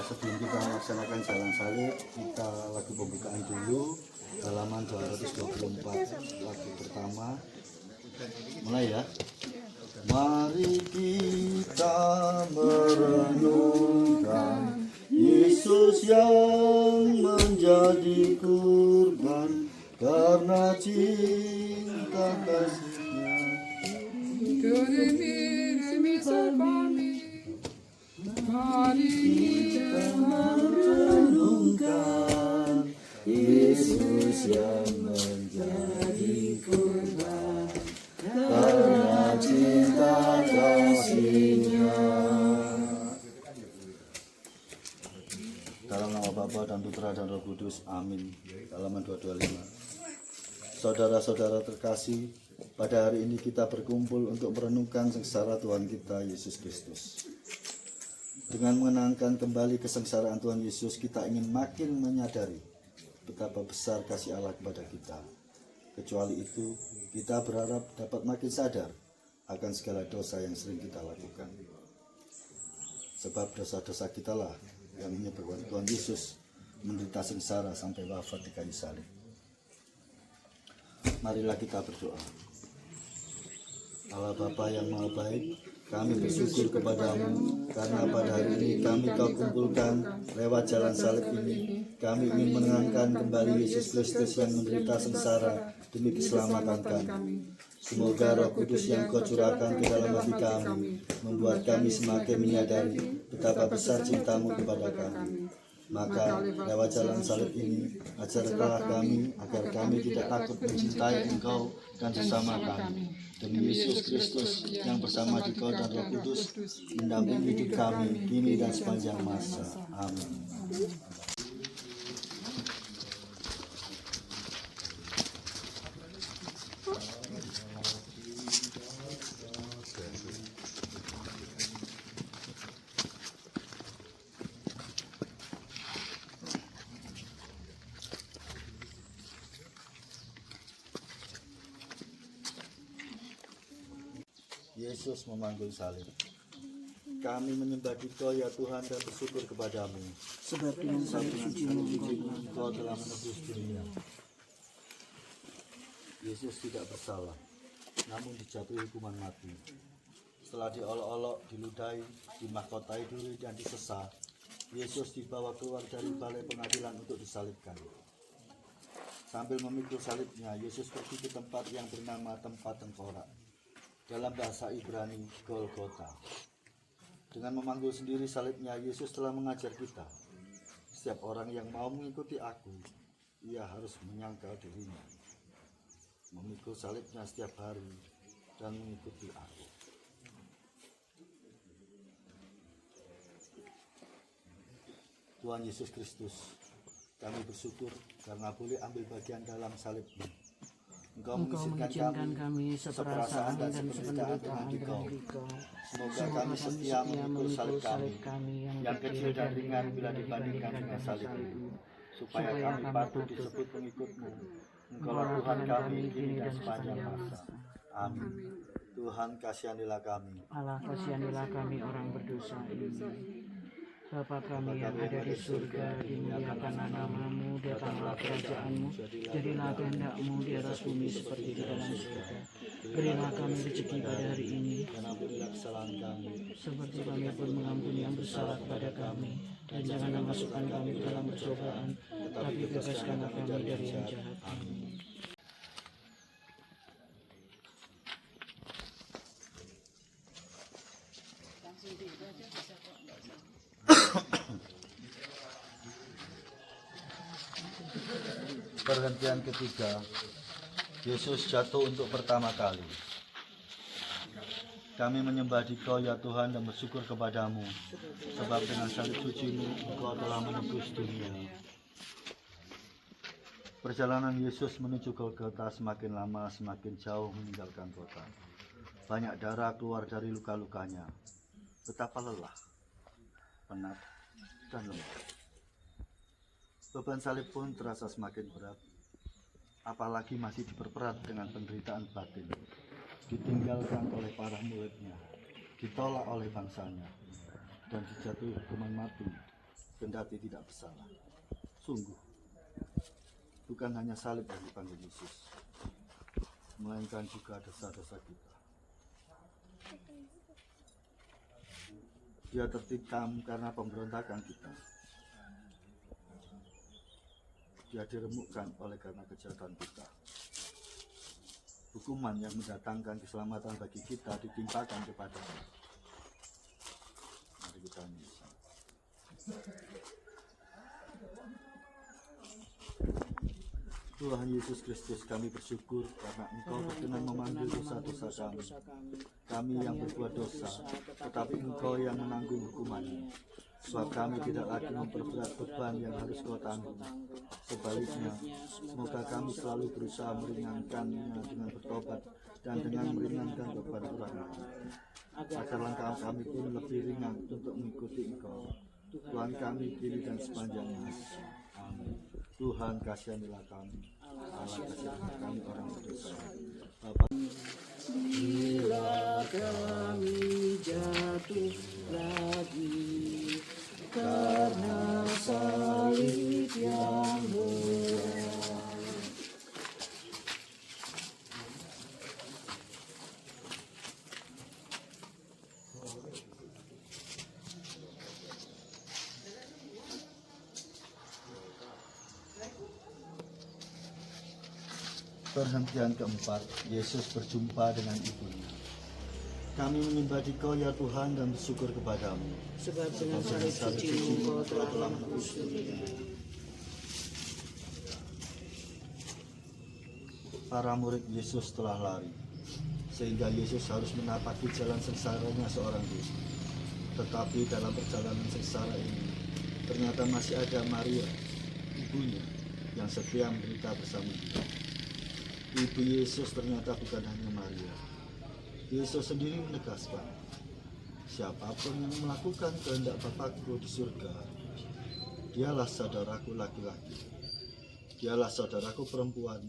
Sebelum kita melaksanakan jalan salib, kita lagu pembukaan dulu, halaman 224, lagu pertama. Mulai ya. Mari kita merenungkan Yesus yang menjadi kurban karena cinta kasih-Nya. Mari kita merenungkan Yesus yang menjadi kurban karena cinta kasih-Nya. Dalam nama Bapa dan Putra dan Roh Kudus, amin. Halaman 225. Saudara-saudara terkasih, pada hari ini kita berkumpul untuk merenungkan sengsara Tuhan kita Yesus Kristus. Dengan mengenangkan kembali kesengsaraan Tuhan Yesus, kita ingin makin menyadari betapa besar kasih Allah kepada kita. Kecuali itu, kita berharap dapat makin sadar akan segala dosa yang sering kita lakukan. Sebab dosa-dosa kita lah yang menyebabkan Tuhan Yesus menderita sengsara sampai wafat di kayu salib. Marilah kita berdoa. Allah Bapa yang Maha Baik, kami bersyukur kepadamu karena pada hari ini kami Kau kumpulkan lewat jalan salib ini. Kami ingin mengenangkan kembali Yesus Kristus yang menderita sengsara demi keselamatan kami. Semoga Roh Kudus yang Kau curahkan ke dalam hati kami membuat kami semakin menyadari betapa besar cinta-Mu kepada kami. Maka lewat jalan salib ini ajarkanlah kami agar kami tidak takut mencintai Engkau dan sesama kami. Demi Yesus Kristus yang bersama di Kau dan Roh Kudus mendampingi hidup kami kini dan sepanjang masa. Amin. Yesus memanggul salib. Kami menyembah Dikau ya Tuhan dan bersyukur kepadamu. Sebab dengan salib suci-Mu Engkau telah menebus dunia. Yesus tidak bersalah, namun dijatuhi hukuman mati. Setelah diolok-olok, diludahi, dimahkotai duri dan disesah, Yesus dibawa keluar dari balai pengadilan untuk disalibkan. Sambil memikul salibnya, Yesus pergi ke tempat yang bernama tempat tengkorak. Dalam bahasa Ibrani, Golgota. Dengan memanggul sendiri salibnya, Yesus telah mengajar kita. Setiap orang yang mau mengikuti aku, ia harus menyangkal dirinya, memikul salibnya setiap hari, dan mengikuti aku. Tuhan Yesus Kristus, kami bersyukur karena boleh ambil bagian dalam salib-Mu. Engkau mengizinkan kami seperasaan dan sependeritaan dengan Dikau. Semoga kami setia memikul salib kami yang kecil dan ringan bila dibandingkan dengan salib-Mu, supaya kami patut disebut pengikut-Mu. Engkaulah Tuhan kami kini dan sepanjang masa. Amin. Tuhan kasihanilah kami. Allah kasihanilah kami orang berdosa ini. Bapa kami yang ada di surga, dimuliakanlah nama-Mu, datanglah kerajaan-Mu, jadilah kehendak-Mu di atas bumi seperti di dalam surga. Berilah kami rezeki pada hari ini, Dan ampunilah kesalahan kami, seperti kami pun mengampuni yang bersalah kepada kami. Dan janganlah masukkan kami ke dalam percobaan, tetapi bebaskanlah kami dari yang jahat. Amin. Perhentian ketiga, Yesus jatuh untuk pertama kali. Kami menyembah Dikau ya Tuhan dan bersyukur kepadamu, sebab dengan salib suci-Mu Engkau telah menebus dunia. Perjalanan Yesus menuju Golgota semakin lama semakin jauh meninggalkan kota. Banyak darah keluar dari luka-lukanya. Betapa lelah, penat, dan lemah. Beban salib pun terasa semakin berat, apalagi masih diperberat dengan penderitaan batin. Ditinggalkan oleh para muridnya, ditolak oleh bangsanya, dan dijatuhi hukuman mati kendati tidak bersalah. Sungguh, bukan hanya salib yang dipanggil Yesus, melainkan juga dosa-dosa kita. Dia tertikam karena pemberontakan kita. Dia diremukkan oleh karena kejahatan kita. Hukuman yang mendatangkan keselamatan bagi kita ditimpakan kepadanya. Mari kita nyanyi. Tuhan Yesus Kristus, kami bersyukur karena Engkau berkenan memanggil dosa-dosa kami. Kami yang berbuat dosa, tetapi Engkau yang menanggung hukumannya. Sebab kami tidak lagi memperberat beban yang harus Kau tanggung. Sebaliknya, semoga kami selalu berusaha meringankannya dengan bertobat dan dengan meringankan beban orang lain. Agar langkah kami pun lebih ringan untuk mengikuti Engkau. Tuhan kami kini dan sepanjang masa. Amin. Tuhan kasihanilah kami. Allah kasihanilah kami orang berdosa. Bapa. Bila kami jatuh lagi karena salib yang berat. Perhentian keempat, Yesus berjumpa dengan ibunya. Kami menyembah Dikau ya Tuhan dan bersyukur kepadamu. Sebab dengan salib suci Engkau telah menebus dunia. Para murid Yesus telah lari, sehingga Yesus harus menapaki jalan sengsaranya seorang diri. Tetapi dalam perjalanan sengsara ini, ternyata masih ada Maria, ibunya, yang setia menderita bersama dia. Ibu Yesus ternyata bukan hanya Maria. Yesus sendiri menegaskan, siapapun yang melakukan kehendak Bapakku di surga, dialah saudaraku laki-laki, dialah saudaraku perempuan,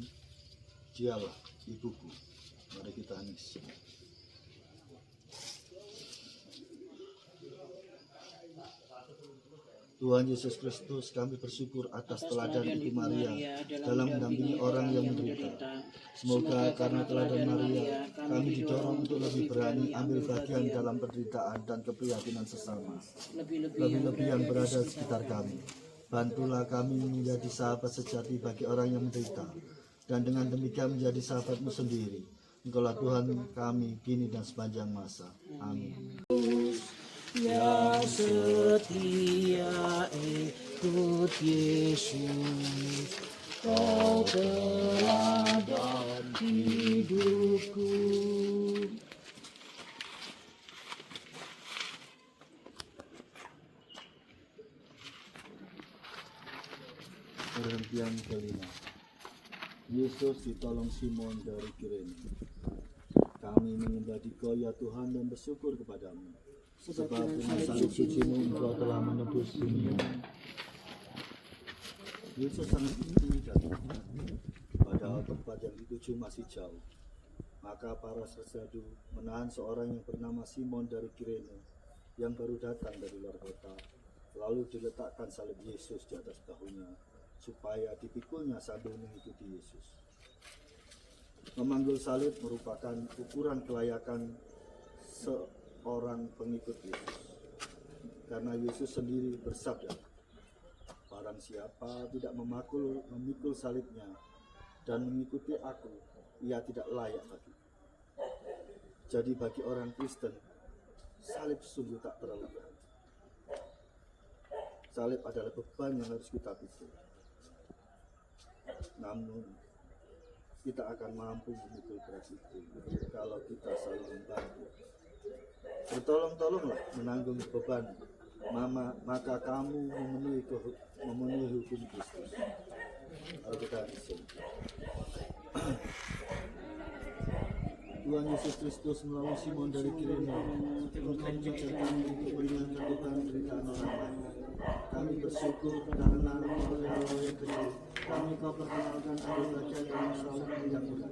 dialah ibuku. Mari kita nangis. Tuhan Yesus Kristus, kami bersyukur atas teladan Ibu Maria dalam mendampingi orang yang menderita. Semoga karena teladan Maria, kami didorong untuk lebih berani ambil bagian dalam penderitaan dan keprihatinan sesama, lebih-lebih yang berada di sekitar kami. Bantulah kami menjadi sahabat sejati bagi orang yang menderita, dan dengan demikian menjadi sahabat-Mu sendiri. Engkaulah Tuhan kami kini dan sepanjang masa. Amin. Yang setia ikut Yesus, Kau teladan hidupku. Perhentian kelima, Yesus ditolong Simon dari Kirene. Kami menyembah Dikau ya Tuhan dan bersyukur kepadamu. Sebab dengan salib suci-Mu Engkau telah menebus dunia. Yesus sangat tinggi dan padahal tempat yang dituju masih jauh. Maka para sersadu menahan seorang yang bernama Simon dari Kirene yang baru datang dari luar kota. Lalu diletakkan salib Yesus di atas bahunya supaya dipikulnya sambil mengikuti Yesus. Memanggul salib merupakan ukuran kelayakan seorang pengikut Yesus. Karena Yesus sendiri bersabda, barang siapa tidak memikul salibnya dan mengikuti aku, ia tidak layak bagi. Jadi bagi orang Kristen, salib sungguh tak terlalu berat. Salib adalah beban yang harus kita pikul. Namun, kita akan mampu memikul berat itu kalau kita saling membantu. Bertolong-tolonglah menanggung beban, maka kamu memenuhi hukum Kristus. Mari kita isi. Tuhan Yesus Kristus melalui Simon dari Kirene mengajarkan untuk meringankan beban penderitaan orang lain. Kami bersyukur karena oleh hal yang kecil kami Kau perkenalkan ada bagian dalam salib yang berat.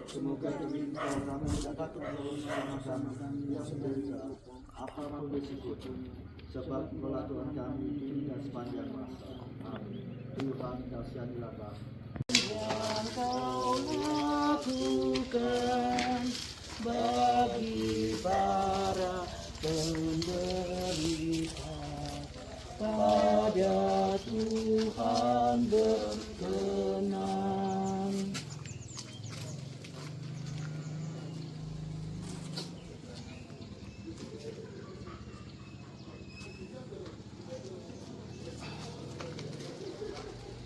Semoga demi Engkau kami dapat menolong sama-sama yang menderita apapun risikonya, sebab Engkaulah Tuhan kami hingga sepanjang masa. Amin. Tuhan, kasihanilah kami. Yang kau lakukan bagi para penderita, pada Tuhan berkenan.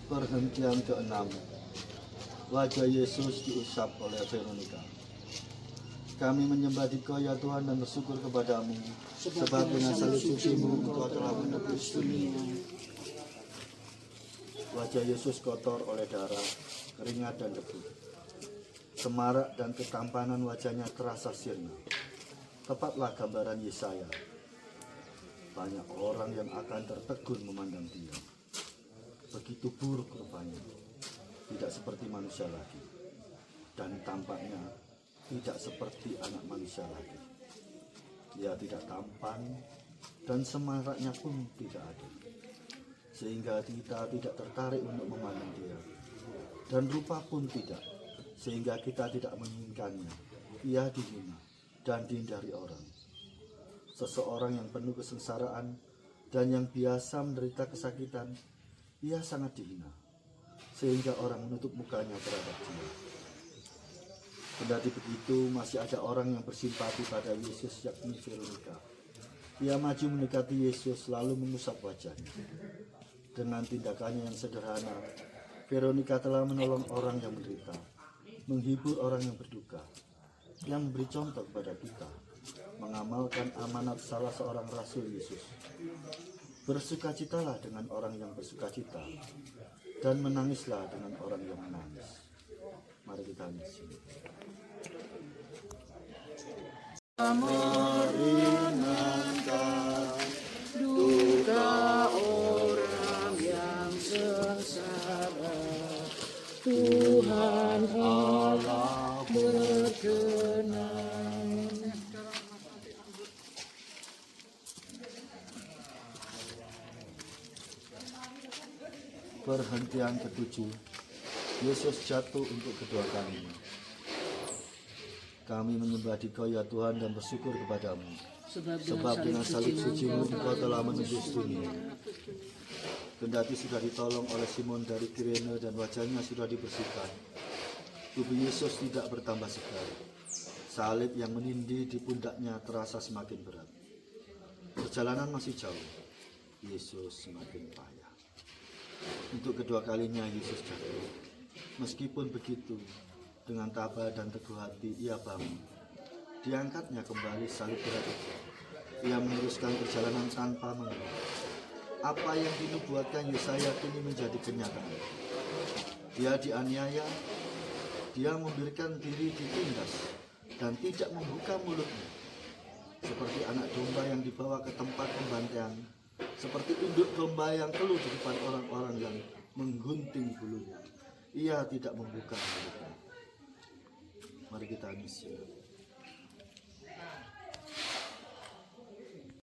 Perhentian ke-6. Wajah Yesus diusap oleh Veronica. Kami menyembah Dikau ya Tuhan dan bersyukur kepadamu, sebab dengan salib suci-Mu Engkau telah menebus dunia. Wajah Yesus kotor oleh darah, keringat dan debu. Semarak dan ketampanan wajahnya terasa sirna. Tepatlah gambaran Yesaya. Banyak orang yang akan tertegun memandang dia. Begitu buruk rupanya, tidak seperti manusia lagi, dan tampaknya tidak seperti anak manusia lagi. Dia tidak tampan, dan semaraknya pun tidak ada, sehingga kita tidak tertarik untuk memandang dia, dan rupa pun tidak, sehingga kita tidak menginginkannya. Ia dihina dan dihindari orang. Seseorang yang penuh kesengsaraan dan yang biasa menderita kesakitan, ia sangat dihina, sehingga orang menutup mukanya terhadap dia. Kendati begitu, masih ada orang yang bersimpati pada Yesus, yakni Veronica. Ia maju mendekati Yesus lalu mengusap wajahnya. Dengan tindakannya yang sederhana, Veronica telah menolong orang yang menderita, menghibur orang yang berduka, yang memberi contoh kepada kita, mengamalkan amanat salah seorang rasul Yesus. Bersukacitalah dengan orang yang bersukacita, dan menangislah dengan orang yang menangis. Mari kita nangis. Meringankan duka orang yang sengsara, Tuhan Allah berkenan. Perhentian ke-7. Yesus jatuh untuk kedua kalinya. Kami menyembah Dikau ya Tuhan dan bersyukur kepadamu, sebab dengan salib suci-Mu Engkau telah menebus dunia. Kendati sudah ditolong oleh Simon dari Kirene dan wajahnya sudah dibersihkan, tubuh Yesus tidak bertambah segar. Salib yang menindih di pundaknya terasa semakin berat. Perjalanan masih jauh. Yesus semakin payah. Untuk kedua kalinya Yesus jatuh. Meskipun begitu, dengan tabah dan teguh hati ia bangun. Diangkatnya kembali salib berat itu. Ia meneruskan perjalanan tanpa mengeluh. Apa yang dinubuatkan Yesaya kini menjadi kenyataan. Dia dianiaya, dia memberikan diri ditindas, dan tidak membuka mulutnya. Seperti anak domba yang dibawa ke tempat pembantaian, seperti induk domba yang keluh di depan orang-orang yang menggunting bulunya. Ia tidak membuka mulutnya. Mari kita ngisi.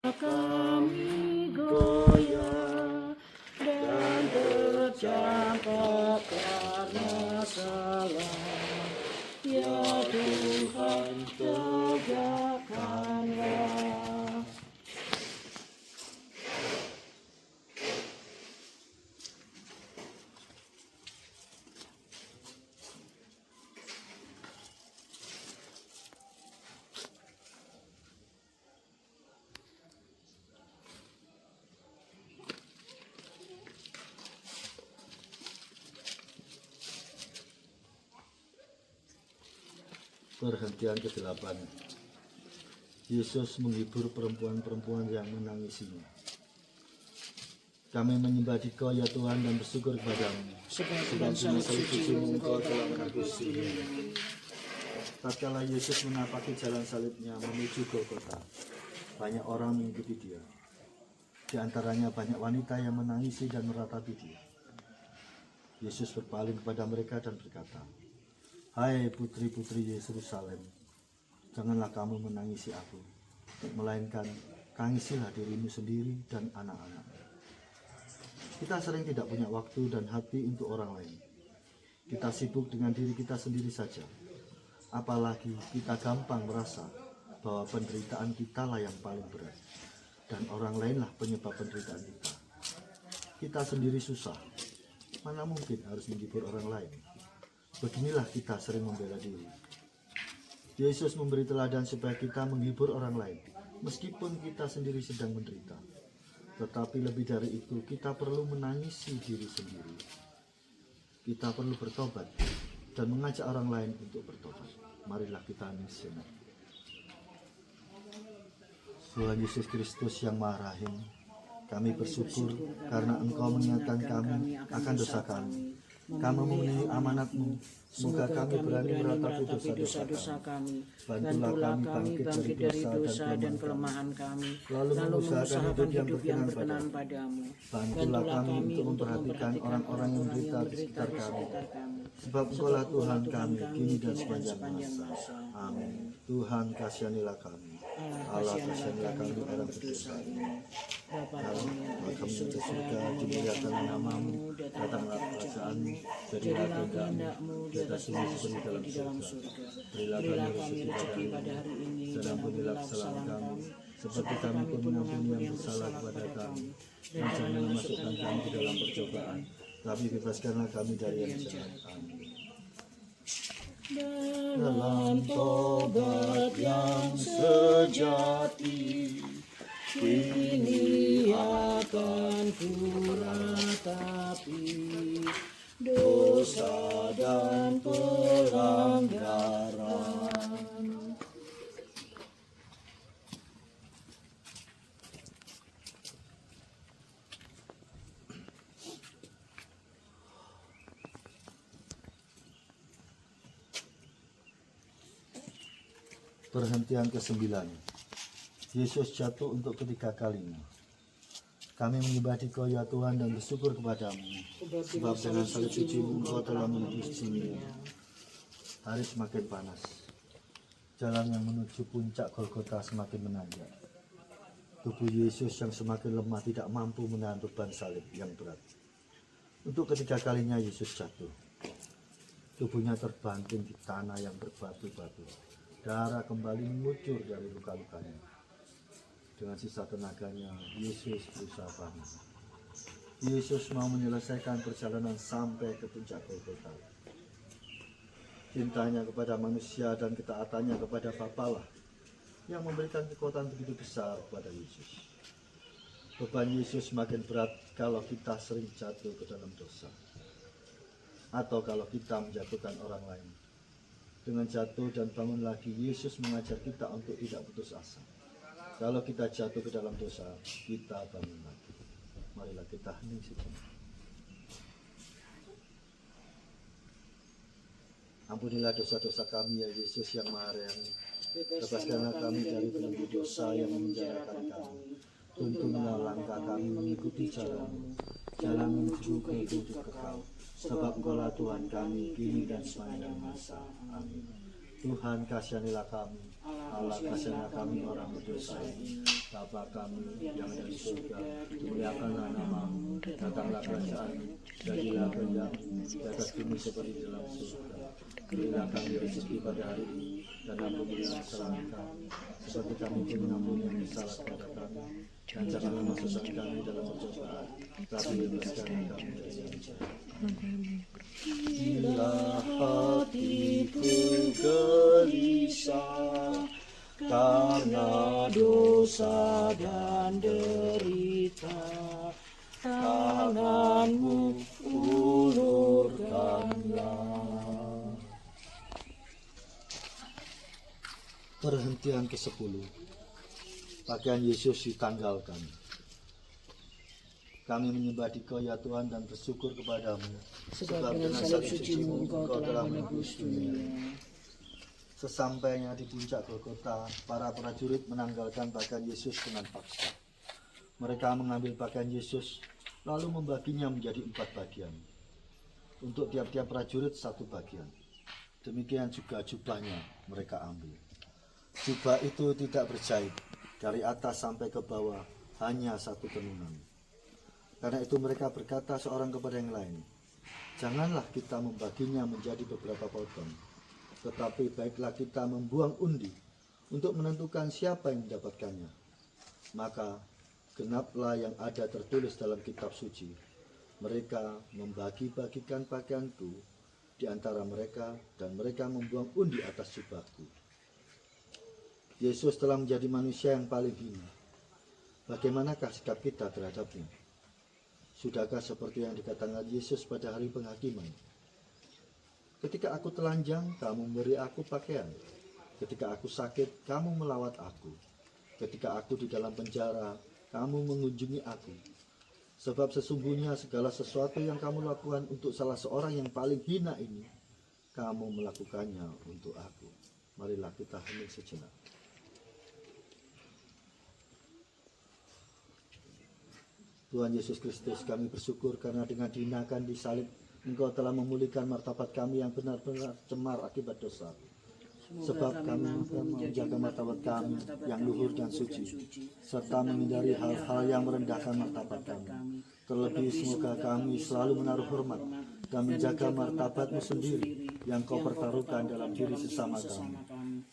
Kami goyah dan tercampak karena salah. Ya Tuhan, tegakkanlah. Perhentian ke-8. Yesus menghibur perempuan-perempuan yang menangisinya. Kami menyembah Dikau ya Tuhan dan bersyukur kepadamu, sebab dengan salib suci-Mu Engkau telah menebus dunia. Tatkala Yesus menapaki jalan salibnya menuju Golgota, banyak orang mengikuti dia. Di antaranya banyak wanita yang menangisi dan meratapi dia. Yesus berpaling kepada mereka dan berkata, "Hai putri-putri Yerusalem, janganlah kamu menangisi aku, melainkan Tangisilah dirimu sendiri dan anak-anak. Kita sering tidak punya waktu dan hati untuk orang lain. Kita sibuk dengan diri kita sendiri saja. Apalagi kita gampang merasa bahwa penderitaan kita lah yang paling berat. Dan orang lainlah penyebab penderitaan kita. Kita sendiri susah. Mana mungkin harus menghibur orang lain. Beginilah kita sering membela diri. Yesus memberi teladan supaya kita menghibur orang lain, meskipun kita sendiri sedang menderita. Tetapi lebih dari itu, kita perlu menangisi diri sendiri. Kita perlu bertobat dan mengajak orang lain untuk bertobat. Marilah kita misioner. Tuhan Yesus Kristus yang Maha Rahim, kami bersyukur karena Engkau mengingatkan kami akan dosa kami. Kamu memenuhi amanat-Mu. Semoga kami berani meratapi dosa-dosa kami. Bantulah kami bangkit dari dosa dan kelemahan kami, lalu mengusahakan hidup yang berkenan padamu. Bantulah kami untuk memperhatikan orang-orang yang menderita di sekitar kami. Sebab Engkaulah Tuhan kami, kini dan sepanjang masa. Amin. Tuhan kasihanilah kami. Allah kasihanilah kami orang berdosa ini. Bapa kami yang di surga, dimuliakanlah nama-Mu, datanglah kerajaan-Mu, jadilah kehendak-Mu di atas bumi seperti di dalam surga. Berilah kami rezeki pada hari ini, dan ampunilah kesalahan kami, seperti kami pun mengampuni yang bersalah kepada kami. Dan jangan memasukkan kami ke dalam percobaan, tapi bebaskanlah kami dari yang jahat. Amin. Dalam tobat yang sejati, kini akan ku ratapi dosa dan pelanggaran. Perhentian ke-9. Yesus jatuh untuk ketiga kalinya. Kami menyembah Dikau ya Tuhan dan bersyukur kepadamu, sebab dengan salib suci-Mu Engkau telah menebus dunia. Hari semakin panas. Jalan yang menuju puncak Golgota semakin menanjak. Tubuh Yesus yang semakin lemah tidak mampu menahan beban salib yang berat. Untuk ketiga kalinya Yesus jatuh. Tubuhnya terbanting di tanah yang berbatu-batu. Darah kembali mengucur dari luka-lukanya. Dengan sisa tenaganya, Yesus berusaha bangkit. Yesus mau menyelesaikan perjalanan sampai ke puncak Golgota. Cintanya kepada manusia dan ketaatannya kepada Bapa lah yang memberikan kekuatan begitu besar kepada Yesus. Beban Yesus semakin berat kalau kita sering jatuh ke dalam dosa, atau kalau kita menjatuhkan orang lain. Dengan jatuh dan bangun lagi, Yesus mengajar kita untuk tidak putus asa. Kalau kita jatuh ke dalam dosa, kita bangun lagi. Marilah kita hening sejenak. Ampunilah dosa-dosa kami ya Yesus yang Maha Rahim. Bebaskanlah kami dari belenggu dosa yang menjarakan kami. Tuntunlah langkah kami mengikuti jalan-Mu, jalan menuju ke hidup kekal. Sebab Engkaulah Tuhan kami, kini dan sepanjang masa. Amin. Tuhan kasihanilah kami. Allah kasihanilah kami orang berdosa ini. Bapa kami yang ada di surga, dimuliakanlah nama-Mu, datanglah kerajaan-Mu, jadilah kehendak-Mu di atas bumi seperti di dalam surga. Berilah kami rezeki pada hari ini, dan ampunilah kesalahan kami, seperti kami pun mengampuni yang bersalah kepada kami. Dan janganlah masukkan kami dalam percobaan, tapi bebaskanlah kami dari yang jahat. Bila hatiku gelisah karena dosa dan derita, tangan-Mu ulurkanlah. Perhentian ke-10. Pakaian Yesus ditanggalkan. Kami menyembah Dikau ya Tuhan dan bersyukur kepadamu, sebab dengan salib suci-Mu Engkau telah menebus dunia. Sesampainya di puncak Golgota, para prajurit menanggalkan pakaian Yesus dengan paksa. Mereka mengambil pakaian Yesus, lalu membaginya menjadi 4 bagian. Untuk tiap-tiap prajurit 1 bagian. Demikian juga jubahnya mereka ambil. Jubah itu tidak berjahit, Dari atas sampai ke bawah hanya satu tenunan. Karena itu mereka berkata seorang kepada yang lain, janganlah kita membaginya menjadi beberapa potong, tetapi baiklah kita membuang undi untuk menentukan siapa yang mendapatkannya. Maka genaplah yang ada tertulis dalam kitab suci. Mereka membagi-bagikan pakaianku di antara mereka, dan mereka membuang undi atas jubahku. Yesus telah menjadi manusia yang paling hina. Bagaimanakah sikap kita terhadapnya? Sudahkah seperti yang dikatakan Yesus pada hari penghakiman? Ketika aku telanjang, kamu memberi aku pakaian. Ketika aku sakit, kamu melawat aku. Ketika aku di dalam penjara, kamu mengunjungi aku. Sebab sesungguhnya segala sesuatu yang kamu lakukan untuk salah seorang yang paling hina ini, kamu melakukannya untuk aku. Marilah kita hening sejenak. Tuhan Yesus Kristus, kami bersyukur karena dengan dihinakan di salib, Engkau telah memulihkan martabat kami yang benar-benar cemar akibat dosa. Sebab kami menjaga martabat kami yang luhur dan suci, serta menghindari hal-hal yang merendahkan martabat kami. Terlebih semoga kami selalu menaruh hormat dan menjaga martabat-Mu sendiri yang Kau pertaruhkan dalam diri sesama kami.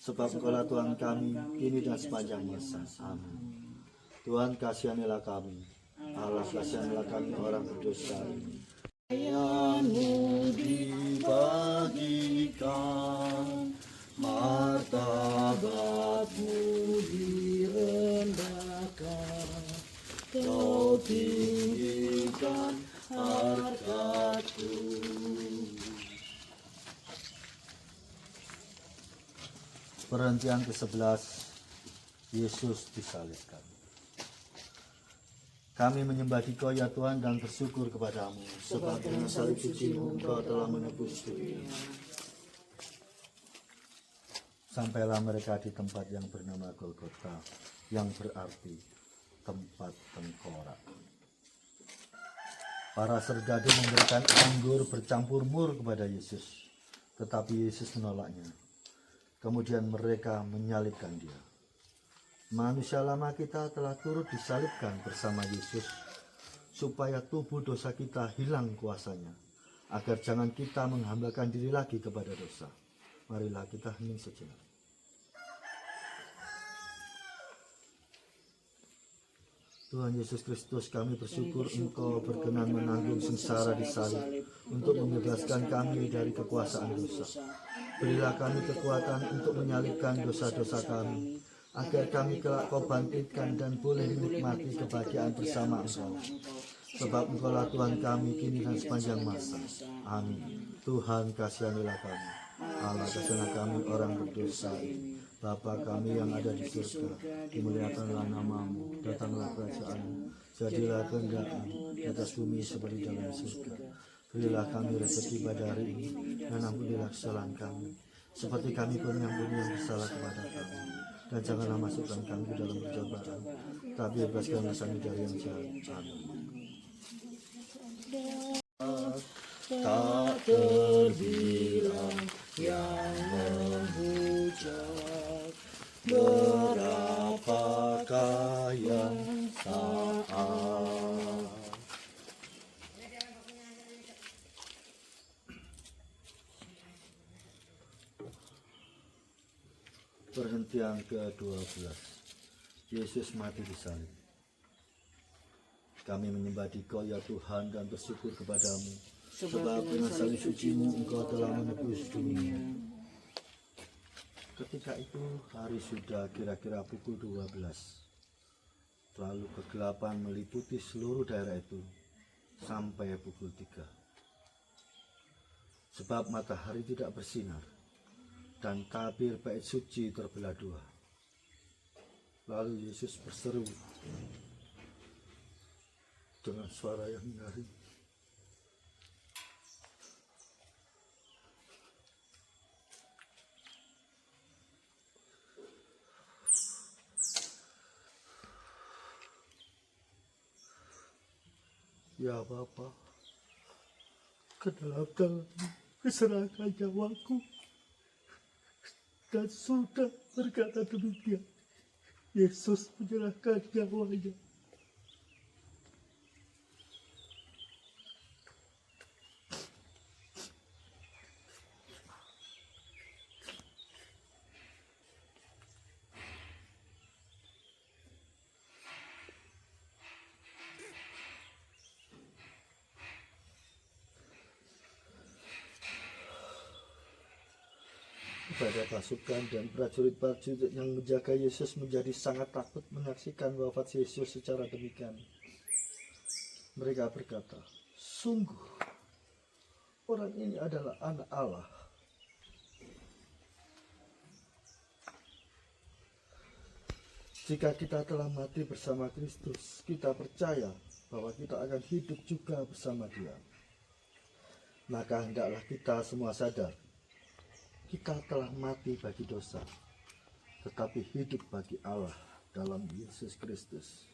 Sebab Engkaulah Tuhan kami, kini dan sepanjang masa. Amin. Tuhan kasihanilah kami. Allah kasihanilah kami orang berdosa ini. Yang dibagikan, martabat-Mu direndahkan, Kau tinggikan harkat-Ku. Perhentian ke-11, Yesus disalibkan. Kami menyembah Dikau ya Tuhan dan bersyukur kepadamu, sebab dengan salib suci-Mu Engkau telah menebus dunia. Sampailah mereka di tempat yang bernama Golgota, yang berarti tempat tengkorak. Para serdadu memberikan anggur bercampur mur kepada Yesus, tetapi Yesus menolaknya. Kemudian mereka menyalibkan Dia. Manusia lama kita telah turut disalibkan bersama Yesus, supaya tubuh dosa kita hilang kuasanya, agar jangan kita menghambakan diri lagi kepada dosa. Marilah kita hening sejenak. Tuhan Yesus Kristus, kami bersyukur Engkau berkenan menanggung sengsara di salib untuk membebaskan kami dari kekuasaan dosa. Berilah kami kekuatan untuk menyalibkan dosa-dosa kami, agar kami kelak Kau bangkitkan dan boleh menikmati kebahagiaan bersama Engkau. Sebab Engkaulah Tuhan kami kini dan sepanjang masa. Amin. Tuhan kasihanilah kami. Allah kasihanilah kami orang berdosa ini. Bapa kami yang ada di surga, dimuliakanlah nama-Mu, datanglah kerajaan-Mu, jadilah kehendak-Mu di atas bumi seperti dalam surga. Berilah kami rezeki pada hari ini, dan ampunilah kesalahan kami, seperti kami pun mengampuni yang bersalah kepada kami. Dan janganlah masukkan kami ke dalam pencobaan, tapi bebaskanlah kami dari yang jahat. Tak terbilang yang menghujat, berapakah yang taat. Perhentian ke-12, Yesus mati di salib. Kami menyembah Dikau ya Tuhan dan bersyukur kepadamu, sebab dengan salib suci-Mu Engkau telah menebus dunia. Ketika itu hari sudah kira-kira pukul 12. Lalu kegelapan meliputi seluruh daerah itu sampai pukul 3. Sebab matahari tidak bersinar dan tabir bait suci terbelah dua. Lalu Yesus berseru dengan suara yang nyaring, "Ya Bapa, ke dalam tangan-Mu kuserahkan nyawaku." Dan sudah berkata demikian, Yesus menyerahkan nyawanya. Pada pasukan dan prajurit-prajurit yang menjaga Yesus menjadi sangat takut menyaksikan wafat Yesus secara demikian. Mereka berkata, sungguh orang ini adalah anak Allah. Jika kita telah mati bersama Kristus, kita percaya bahwa kita akan hidup juga bersama Dia. Maka hendaklah kita semua sadar, kita telah mati bagi dosa, tetapi hidup bagi Allah dalam Yesus Kristus.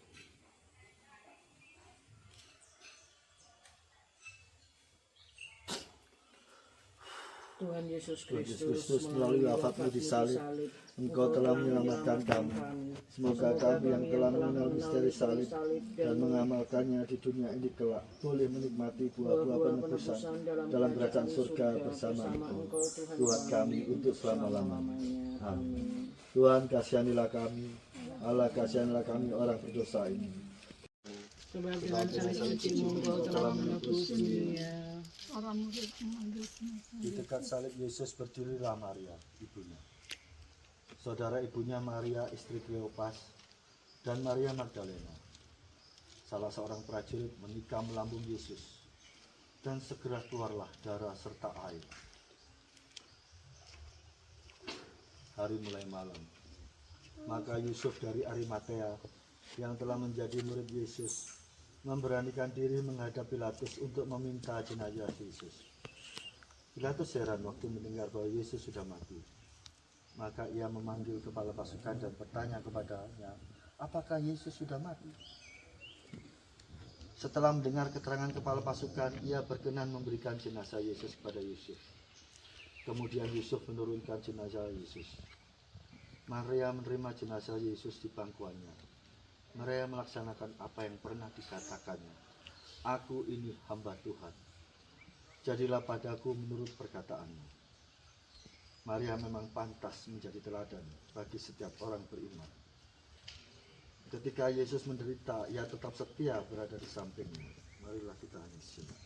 Tuhan Yesus Kristus, Kristus, melalui wafat-Mu di salib, Engkau telah menyelamatkan kami. Semoga kami yang telah mengenal misteri salib dan mengamalkannya di dunia ini kelak boleh menikmati buah-buah penebusan dalam kerajaan surga bersama Engkau, Tuhan kami untuk selama-lamanya. Amin. Tuhan, kasihanilah kami. Allah, kasihanilah kami orang berdosa ini. Sebab dengan salib suci-Mu Engkau telah menebus dunia. Di dekat salib Yesus berdirilah Maria, ibunya. Saudara ibunya Maria, istri Kleopas, dan Maria Magdalena. Salah seorang prajurit menikam lambung Yesus, dan segera keluarlah darah serta air. Hari mulai malam, maka Yusuf dari Arimatea yang telah menjadi murid Yesus memberanikan diri menghadap Pilatus untuk meminta jenazah Yesus. Pilatus heran waktu mendengar bahwa Yesus sudah mati. Maka ia memanggil kepala pasukan dan bertanya kepadanya, apakah Yesus sudah mati? Setelah mendengar keterangan kepala pasukan, ia berkenan memberikan jenazah Yesus kepada Yusuf. Kemudian Yusuf menurunkan jenazah Yesus. Maria menerima jenazah Yesus di pangkuannya. Maria melaksanakan apa yang pernah dikatakannya. Aku ini hamba Tuhan. Jadilah padaku menurut perkataanmu. Maria memang pantas menjadi teladan bagi setiap orang beriman. Ketika Yesus menderita, ia tetap setia berada di sampingnya. Marilah kita hanya sejenak.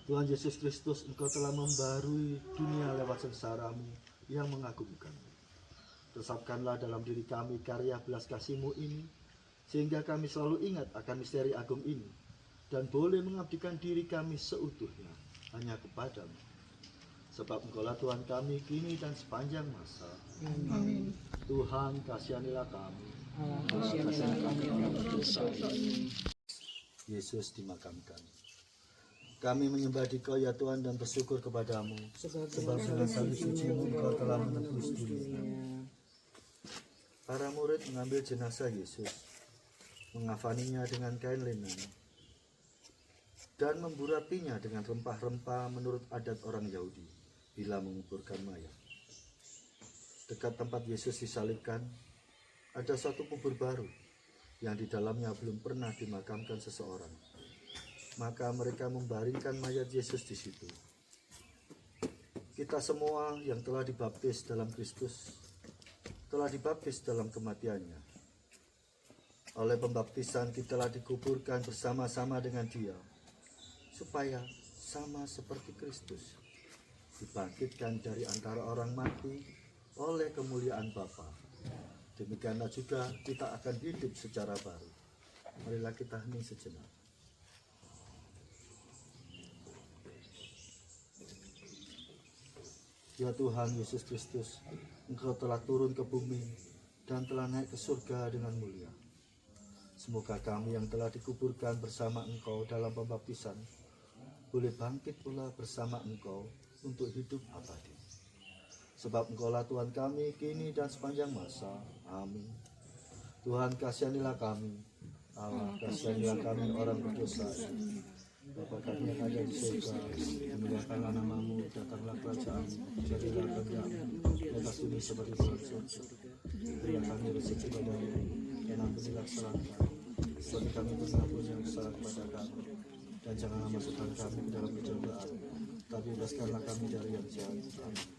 Tuhan Yesus Kristus, Engkau telah membarui dunia lewat sengsara-Mu yang mengagumkan. Resapkanlah dalam diri kami karya belas kasih-Mu ini, sehingga kami selalu ingat akan misteri agung ini, dan boleh mengabdikan diri kami seutuhnya hanya kepada-Mu. Sebab Engkaulah Tuhan kami kini dan sepanjang masa. Amin. Tuhan, kasihanilah kami. Kasihanilah kami orang berdosa ini. Yesus dimakamkan. Kami menyembah Dikau ya Tuhan dan bersyukur kepadamu, sebab dengan salib suci-Mu Engkau telah menebus dunia. Para murid mengambil jenazah Yesus, mengafaninya dengan kain linen, dan memburatinya dengan rempah-rempah menurut adat orang Yahudi bila menguburkan mayat. Dekat tempat Yesus disalibkan, ada suatu kubur baru yang di dalamnya belum pernah dimakamkan seseorang. Maka mereka membaringkan mayat Yesus di situ. Kita semua yang telah dibaptis dalam Kristus, telah dibaptis dalam kematiannya. Oleh pembaptisan kita telah dikuburkan bersama-sama dengan Dia, supaya sama seperti Kristus, dibangkitkan dari antara orang mati oleh kemuliaan Bapa. Demikianlah juga kita akan hidup secara baru. Marilah kita hening sejenak. Ya Tuhan Yesus Kristus, Engkau telah turun ke bumi dan telah naik ke surga dengan mulia. Semoga kami yang telah dikuburkan bersama Engkau dalam pembaptisan boleh bangkit pula bersama Engkau untuk hidup abadi. Sebab Engkaulah Tuhan kami kini dan sepanjang masa. Amin. Tuhan, kasihanilah kami. Allah, kasihanilah kami orang berdosa. Bapa kami yang ada di surga, dimuliakanlah namamu, datanglah kerajaan-Mu, jadilah kehendak-Mu di atas bumi seperti di dalam surga. Berikan kami rezeki pada hari ini, dan ampunilah kesalahan kami, seperti kami mengampuni yang bersalah kepada kami. Dan janganlah masukkan kami ke dalam pencobaan, tapi bebaskanlah kami dari yang jahat. Amin.